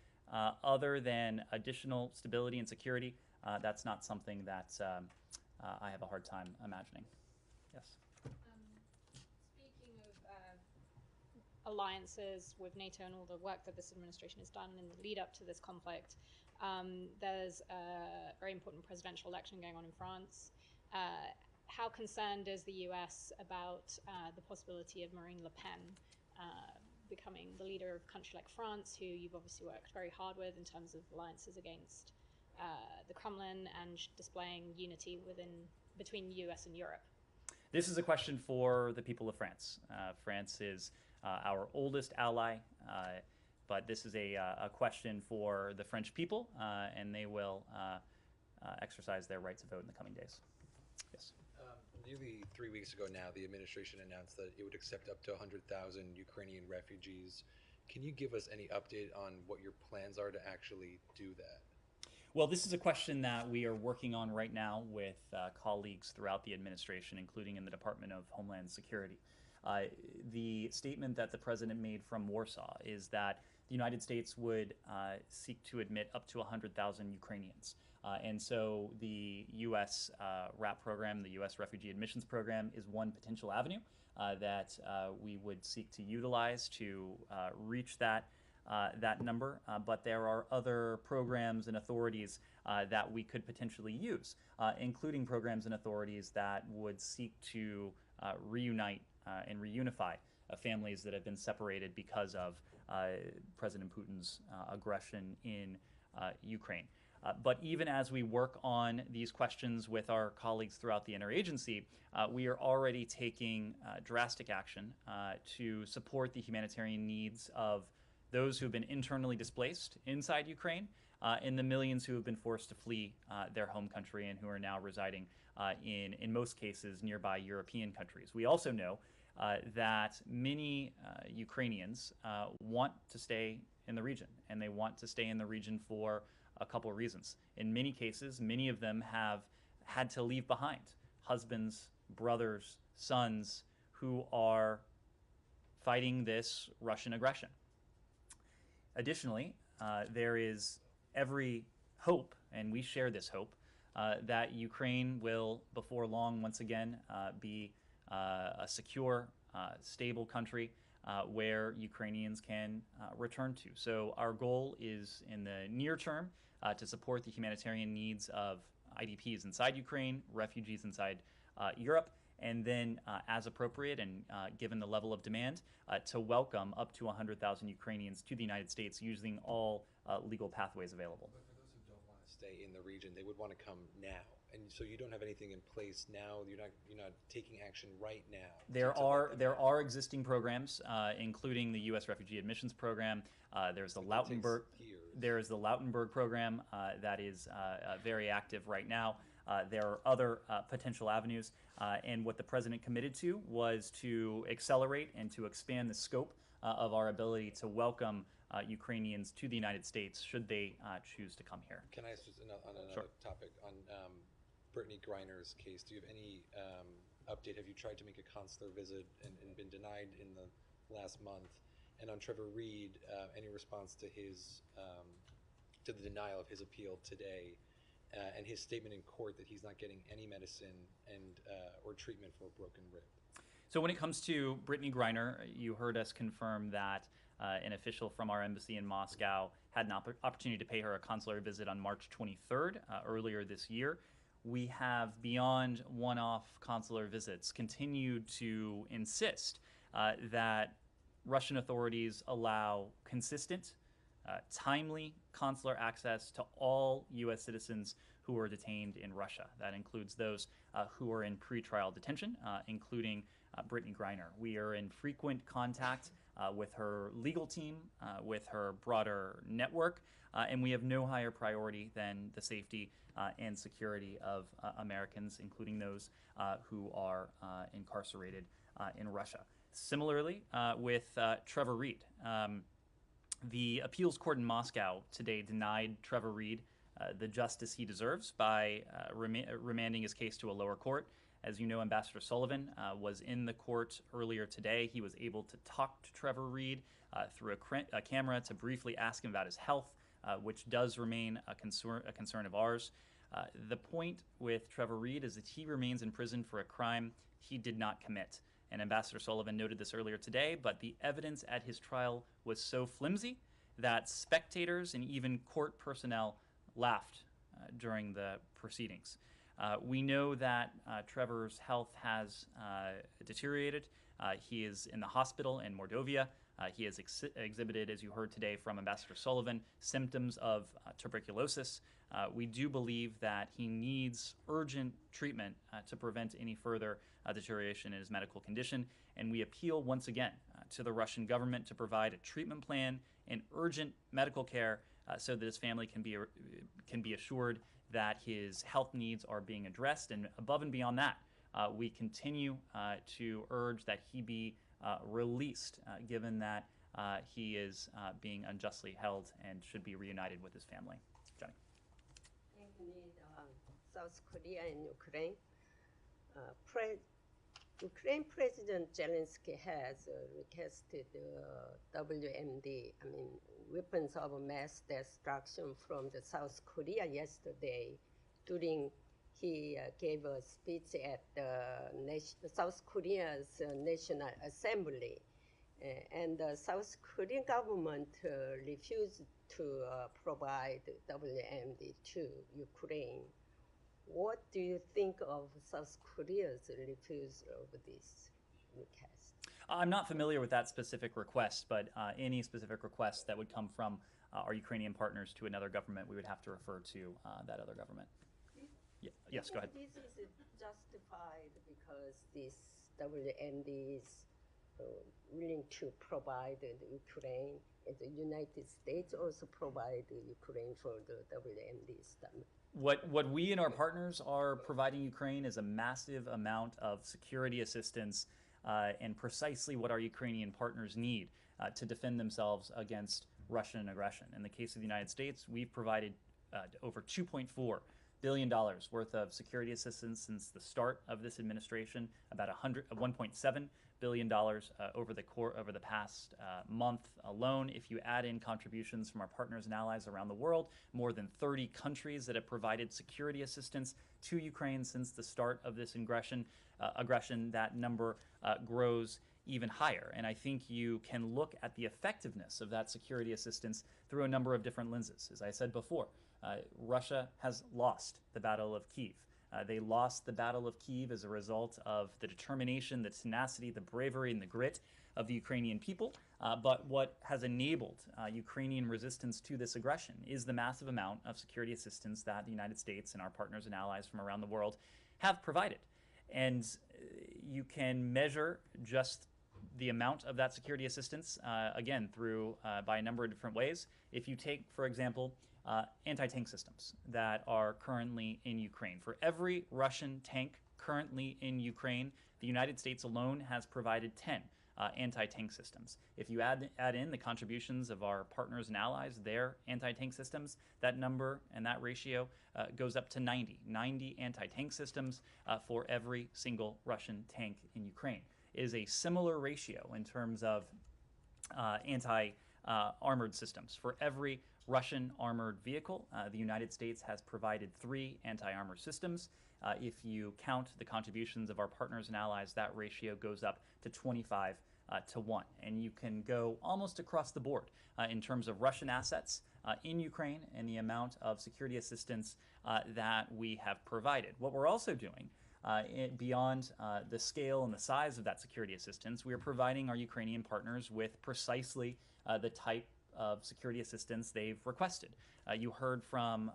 other than additional stability and security, that's not something that I have a hard time imagining. Yes. Speaking of alliances with NATO and all the work that this administration has done in the lead up to this conflict, there's a very important presidential election going on in France. How concerned is the US about the possibility of Marine Le Pen becoming the leader of a country like France, who you've obviously worked very hard with in terms of alliances against the Kremlin and displaying unity between US and Europe? This is a question for the people of France. France is our oldest ally, but this is a question for the French people, and they will exercise their right to vote in the coming days. Yes. Nearly 3 weeks ago now, the administration announced that it would accept up to 100,000 Ukrainian refugees. Can you give us any update on what your plans are to actually do that? Well, this is a question that we are working on right now with colleagues throughout the administration, including in the Department of Homeland Security. The statement that the president made from Warsaw is that the United States would seek to admit up to 100,000 Ukrainians. And so the U.S. RAP program, the U.S. Refugee Admissions Program, is one potential avenue that we would seek to utilize to reach that number. But there are other programs and authorities that we could potentially use, including programs and authorities that would seek to reunite and reunify families that have been separated because of President Putin's aggression in Ukraine. But even as we work on these questions with our colleagues throughout the interagency, we are already taking drastic action to support the humanitarian needs of those who have been internally displaced inside Ukraine and the millions who have been forced to flee their home country and who are now residing in most cases, nearby European countries. We also know that many Ukrainians want to stay in the region, and they want to stay in the region for a couple of reasons. In many cases, many of them have had to leave behind husbands, brothers, sons who are fighting this Russian aggression. Additionally, there is every hope, and we share this hope, that Ukraine will, before long, once again, be a secure, stable country where Ukrainians can return to. So our goal is, in the near term, to support the humanitarian needs of IDPs inside Ukraine, refugees inside Europe, and then, as appropriate and given the level of demand, to welcome up to 100,000 Ukrainians to the United States using all legal pathways available. But for those who don't want to stay in the region, they would want to come now. And so you don't have anything in place now. You're not taking action right now. There are existing programs, including the U.S. Refugee Admissions Program. There's the Lautenberg program that is very active right now. There are other potential avenues, and what the president committed to was to accelerate and to expand the scope of our ability to welcome Ukrainians to the United States should they choose to come here. Can I ask just on another Sure. topic on Brittany Griner's case? Do you have any update? Have you tried to make a consular visit and been denied in the last month? And on Trevor Reed, any response to his to the denial of his appeal today, and his statement in court that he's not getting any medicine and or treatment for a broken rib? So when it comes to Brittany Griner, you heard us confirm that an official from our embassy in Moscow had an opportunity to pay her a consular visit on March 23rd, earlier this year. we have, beyond one-off consular visits, continued to insist that Russian authorities allow consistent, timely consular access to all U.S. citizens who are detained in Russia. That includes those who are in pretrial detention, including Brittany Griner. We are in frequent contact with her legal team, with her broader network, and we have no higher priority than the safety and security of Americans, including those who are incarcerated in Russia. Similarly, with Trevor Reed, the appeals court in Moscow today denied Trevor Reed the justice he deserves by remanding his case to a lower court. As you know, Ambassador Sullivan was in the court earlier today. He was able to talk to Trevor Reed through a camera to briefly ask him about his health, which does remain a concern of ours. The point with Trevor Reed is that he remains in prison for a crime he did not commit. And Ambassador Sullivan noted this earlier today, but the evidence at his trial was so flimsy that spectators and even court personnel laughed during the proceedings. We know that Trevor's health has deteriorated. He is in the hospital in Mordovia. He has exhibited, as you heard today from Ambassador Sullivan, symptoms of tuberculosis. We do believe that he needs urgent treatment to prevent any further deterioration in his medical condition, and we appeal once again to the Russian government to provide a treatment plan and urgent medical care so that his family can be assured that his health needs are being addressed. And above and beyond that, we continue to urge that he be released, given that he is being unjustly held and should be reunited with his family. Johnny. South Korea and Ukraine. Ukraine President Zelensky has requested WMD, weapons of mass destruction from the South Korea yesterday during he gave a speech at the South Korea's National Assembly. And the South Korean government refused to provide WMD to Ukraine. What do you think of South Korea's refusal of this request? I'm not familiar with that specific request, but any specific request that would come from our Ukrainian partners to another government, we would have to refer to that other government. Yeah, yes, go ahead. This is justified because this WMD is willing to provide the Ukraine, and the United States also provide the Ukraine for the WMD stuff. What we and our partners are providing Ukraine is a massive amount of security assistance and precisely what our Ukrainian partners need to defend themselves against Russian aggression. In the case of the United States, we've provided over $2.4 billion worth of security assistance since the start of this administration, about $1.7 billion over the past month alone. If you add in contributions from our partners and allies around the world, more than 30 countries that have provided security assistance to Ukraine since the start of this aggression, that number grows even higher. And I think you can look at the effectiveness of that security assistance through a number of different lenses. As I said before, Russia has lost the Battle of Kyiv. They lost the Battle of Kyiv as a result of the determination, the tenacity, the bravery, and the grit of the Ukrainian people. But what has enabled Ukrainian resistance to this aggression is the massive amount of security assistance that the United States and our partners and allies from around the world have provided. And you can measure just the amount of that security assistance, again, through by a number of different ways. If you take, for example, anti-tank systems that are currently in Ukraine. For every Russian tank currently in Ukraine, the United States alone has provided 10 anti-tank systems. If you add in the contributions of our partners and allies, their anti-tank systems, that number and that ratio goes up to 90 anti-tank systems for every single Russian tank in Ukraine. It is a similar ratio in terms of anti-armored systems. For every Russian armored vehicle, the United States has provided 3 anti-armor systems. If you count the contributions of our partners and allies, that ratio goes up to 25 to 1. And you can go almost across the board in terms of Russian assets in Ukraine and the amount of security assistance that we have provided. What we're also doing beyond the scale and the size of that security assistance, we are providing our Ukrainian partners with precisely the type of security assistance they've requested. You heard from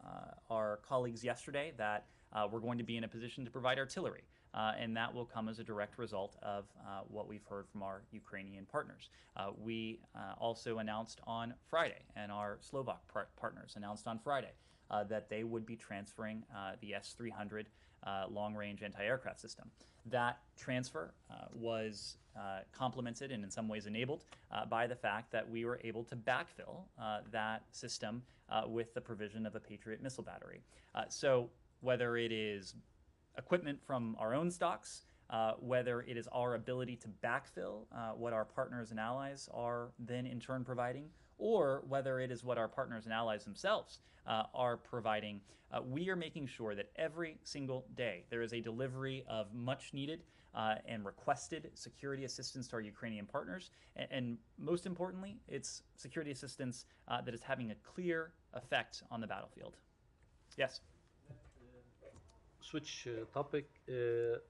our colleagues yesterday that we're going to be in a position to provide artillery. And that will come as a direct result of what we've heard from our Ukrainian partners. We also announced on Friday, and our Slovak partners announced on Friday, that they would be transferring the S-300 long-range anti-aircraft system. That transfer was complemented and in some ways enabled by the fact that we were able to backfill that system with the provision of a Patriot missile battery. So whether it is equipment from our own stocks, whether it is our ability to backfill what our partners and allies are then in turn providing, or whether it is what our partners and allies themselves are providing, we are making sure that every single day there is a delivery of much needed and requested security assistance to our Ukrainian partners. And most importantly, it's security assistance that is having a clear effect on the battlefield. Yes? Switch topic.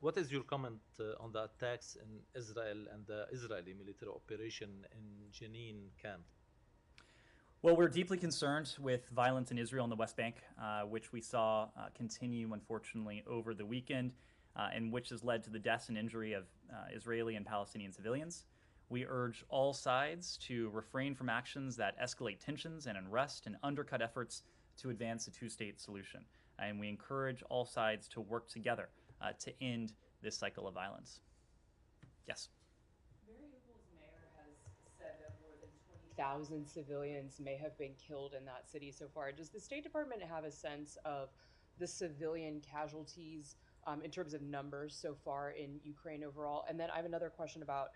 What is your comment on the attacks in Israel and the Israeli military operation in Janine camp? Well, we're deeply concerned with violence in Israel and the West Bank, which we saw continue, unfortunately, over the weekend, and which has led to the deaths and injury of Israeli and Palestinian civilians. We urge all sides to refrain from actions that escalate tensions and unrest and undercut efforts to advance a two-state solution. And we encourage all sides to work together to end this cycle of violence. Yes? Mariupol's mayor has said that more than 20,000 civilians may have been killed in that city so far. Does the State Department have a sense of the civilian casualties in terms of numbers so far in Ukraine overall? And then I have another question about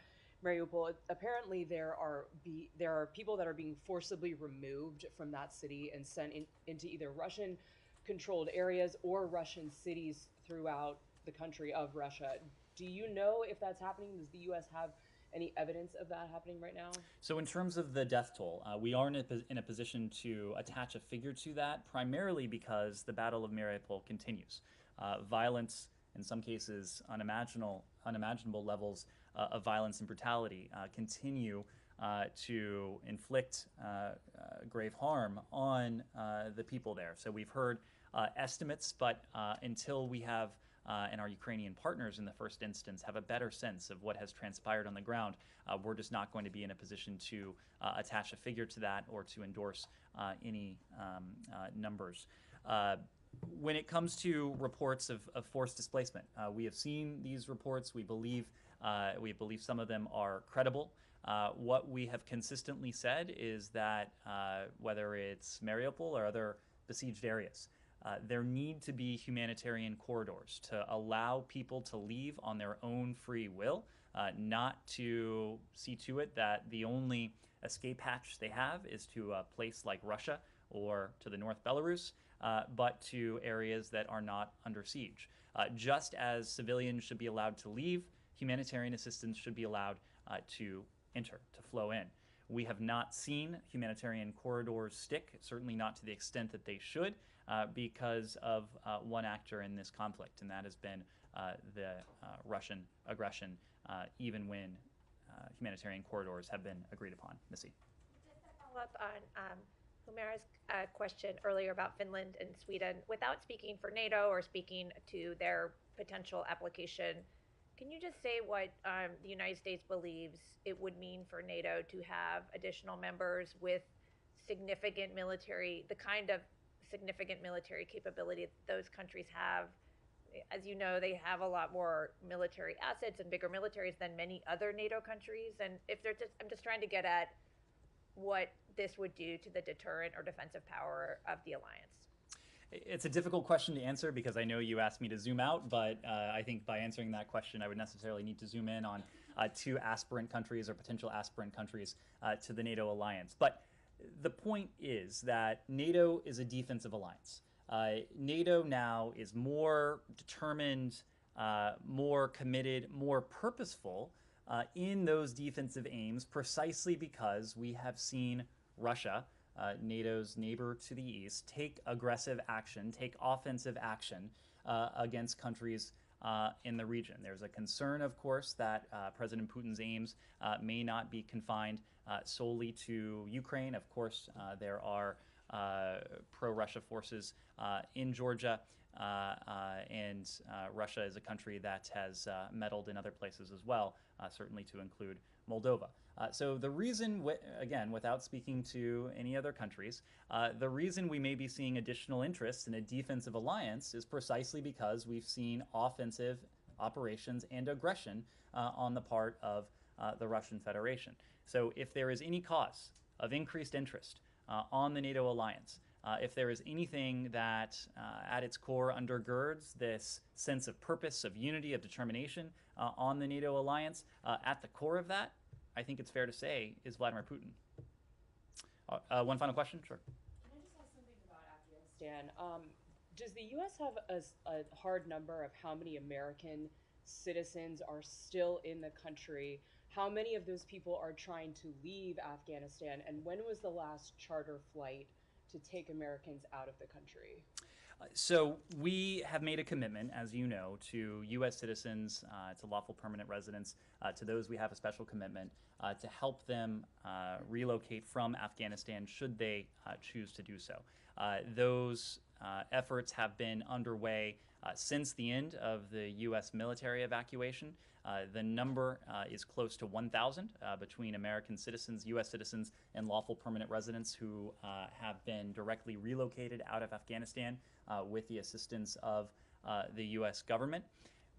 Mariupol. Apparently there are people that are being forcibly removed from that city and sent into either Russian controlled areas or Russian cities throughout the country of Russia. Do you know if that's happening? Does the U.S. have any evidence of that happening right now? So in terms of the death toll, we are in a position to attach a figure to that, primarily because the Battle of Mariupol continues. Violence, in some cases unimaginable levels of violence and brutality, continue to inflict grave harm on the people there. So we've heard estimates, but until we have, and our Ukrainian partners in the first instance, have a better sense of what has transpired on the ground, we're just not going to be in a position to attach a figure to that or to endorse any numbers. When it comes to reports of forced displacement, we have seen these reports. We believe some of them are credible. What we have consistently said is that whether it's Mariupol or other besieged areas, there need to be humanitarian corridors to allow people to leave on their own free will, not to see to it that the only escape hatch they have is to a place like Russia or to the North Belarus, but to areas that are not under siege. Just as civilians should be allowed to leave, humanitarian assistance should be allowed to enter, to flow in. We have not seen humanitarian corridors stick, certainly not to the extent that they should, because of one actor in this conflict, and that has been the Russian aggression, even when humanitarian corridors have been agreed upon. Missy. Just to follow up on Humera's question earlier about Finland and Sweden, without speaking for NATO or speaking to their potential application, can you just say what the United States believes it would mean for NATO to have additional members with significant military, the kind of significant military capability that those countries have? As you know, they have a lot more military assets and bigger militaries than many other NATO countries. And if they're just, I'm just trying to get at what this would do to the deterrent or defensive power of the alliance. It's a difficult question to answer because I know you asked me to zoom out, but I think by answering that question, I would necessarily need to zoom in on two aspirant countries or potential aspirant countries to the NATO alliance. But the point is that NATO is a defensive alliance. NATO now is more determined, more committed, more purposeful in those defensive aims precisely because we have seen Russia NATO's neighbor to the east, take aggressive action, take offensive action against countries in the region. There's a concern, of course, that President Putin's aims may not be confined solely to Ukraine. Of course, there are pro-Russia forces in Georgia, and Russia is a country that has meddled in other places as well, certainly to include Moldova. So the reason, again, without speaking to any other countries, the reason we may be seeing additional interest in a defensive alliance is precisely because we've seen offensive operations and aggression on the part of the Russian Federation. So if there is any cause of increased interest on the NATO alliance, if there is anything that at its core undergirds this sense of purpose, of unity, of determination on the NATO alliance, at the core of that, I think it's fair to say, is Vladimir Putin. One final question? Sure. Can I just ask something about Afghanistan? Does the U.S. have a hard number of how many American citizens are still in the country? How many of those people are trying to leave Afghanistan? And when was the last charter flight to take Americans out of the country? So we have made a commitment, as you know, to U.S. citizens, to lawful permanent residents, to those we have a special commitment to help them relocate from Afghanistan should they choose to do so. Those efforts have been underway since the end of the U.S. military evacuation. The number is close to 1,000 between American citizens, U.S. citizens, and lawful permanent residents who have been directly relocated out of Afghanistan with the assistance of the U.S. government.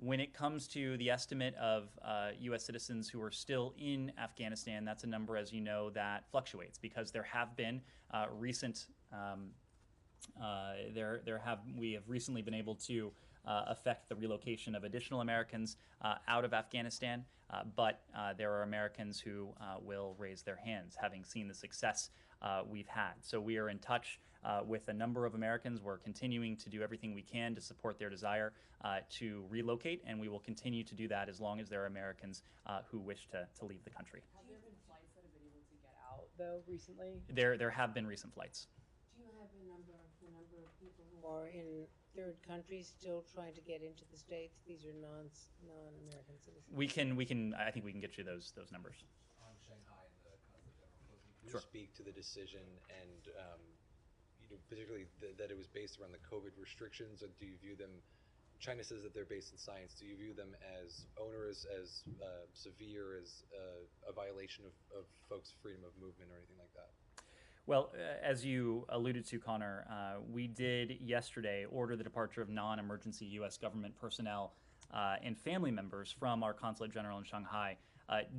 When it comes to the estimate of U.S. citizens who are still in Afghanistan, that's a number, as you know, that fluctuates because there have been recent we have recently been able to affect the relocation of additional Americans out of Afghanistan, but there are Americans who will raise their hands, having seen the success we've had. So we are in touch with a number of Americans. We're continuing to do everything we can to support their desire to relocate, and we will continue to do that as long as there are Americans who wish to leave the country. Have there been flights that have been able to get out, though, recently? There have been recent flights. Do you have the number of people who are in third countries still trying to get into the States? These are non-American citizens. We can. I think we can get you those numbers. On Shanghai and the Consul General, can you Sure. speak to the decision and particularly that it was based around the COVID restrictions, or do you view them? China says that they're based in science. Do you view them as onerous, as severe, as a violation of folks' freedom of movement or anything like that? Well, as you alluded to, Connor, we did yesterday order the departure of non-emergency U.S. government personnel and family members from our Consulate General in Shanghai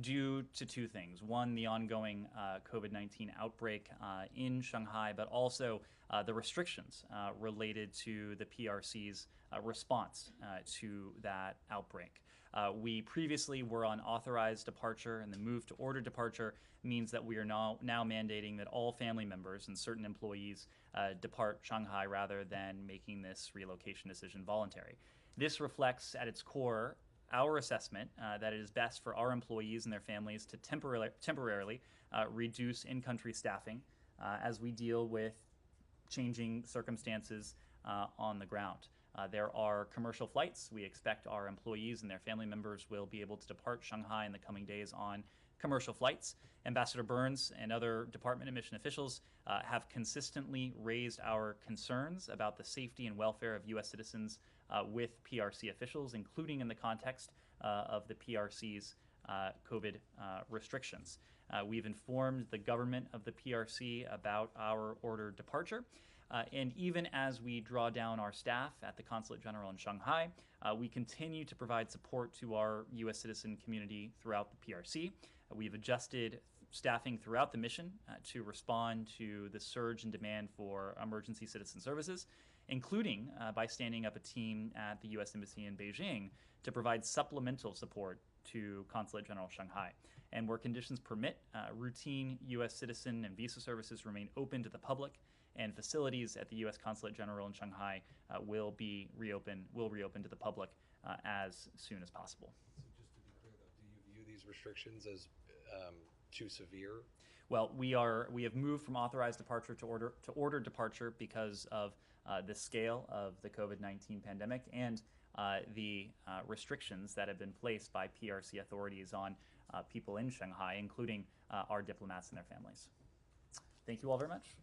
due to two things. One, the ongoing COVID-19 outbreak in Shanghai, but also the restrictions related to the PRC's response to that outbreak. We previously were on authorized departure, and the move to ordered departure means that we are now mandating that all family members and certain employees depart Shanghai rather than making this relocation decision voluntary. This reflects at its core our assessment that it is best for our employees and their families to temporarily reduce in-country staffing as we deal with changing circumstances on the ground. There are commercial flights. We expect our employees and their family members will be able to depart Shanghai in the coming days on commercial flights. Ambassador Burns and other Department of Mission officials have consistently raised our concerns about the safety and welfare of U.S. citizens with PRC officials, including in the context of the PRC's COVID restrictions. We've informed the government of the PRC about our ordered departure. And even as we draw down our staff at the Consulate General in Shanghai, we continue to provide support to our U.S. citizen community throughout the PRC. We've adjusted staffing throughout the mission to respond to the surge in demand for emergency citizen services, including by standing up a team at the U.S. Embassy in Beijing to provide supplemental support to Consulate General Shanghai. And where conditions permit, routine U.S. citizen and visa services remain open to the public, and facilities at the U.S. Consulate General in Shanghai will reopen to the public as soon as possible. So just to be clear, though, do you view these restrictions as too severe? Well, we have moved from authorized departure to ordered departure because of the scale of the COVID-19 pandemic and the restrictions that have been placed by PRC authorities on people in Shanghai, including our diplomats and their families. Thank you all very much.